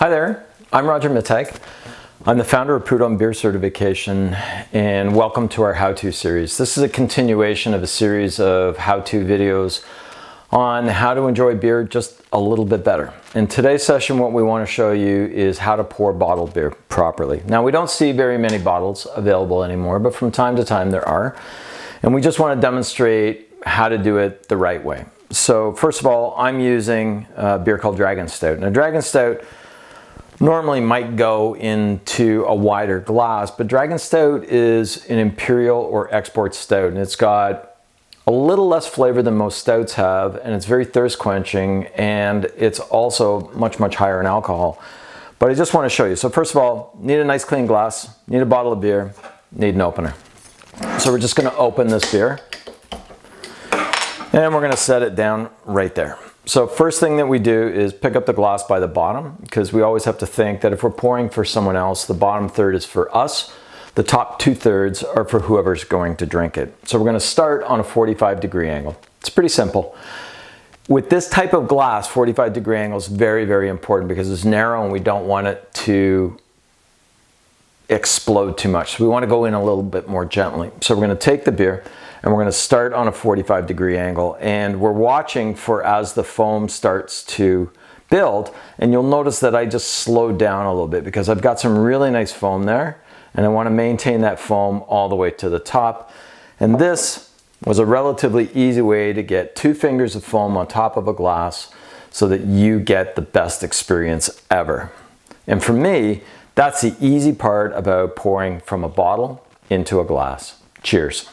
Hi there, I'm Roger Mittag. I'm the founder of Prud'homme Beer Certification, and welcome to our how-to series. This is a continuation of a series of how-to videos on how to enjoy beer just a little bit better. In today's session, what we want to show you is how to pour bottled beer properly. Now, we don't see very many bottles available anymore, but from time to time there are. And we just want to demonstrate how to do it the right way. So first of all, I'm using a beer called Dragon Stout. Now, Dragon Stout normally might go into a wider glass, but Dragon Stout is an imperial or export stout, and it's got a little less flavor than most stouts have, and it's very thirst quenching, and it's also much higher in alcohol. But I just want to show you. So first of all, need a nice clean glass, need a bottle of beer, need an opener. So we're just going to open this beer, and we're going to set it down right there. So first thing that we do is pick up the glass by the bottom, because we always have to think that if we're pouring for someone else, the bottom third is for us, the top 2/3 are for whoever's going to drink it. So we're going to start on a 45-degree angle. It's pretty simple. With this type of glass, 45-degree angle is very important because it's narrow and we don't want it to explode too much. So we want to go in a little bit more gently. So we're going to take the beer and we're going to start on a 45-degree angle, and we're watching for as the foam starts to build, and you'll notice that I just slowed down a little bit because I've got some really nice foam there and I want to maintain that foam all the way to the top. And this was a relatively easy way to get 2 fingers of foam on top of a glass so that you get the best experience ever. And for me, that's the easy part about pouring from a bottle into a glass. Cheers.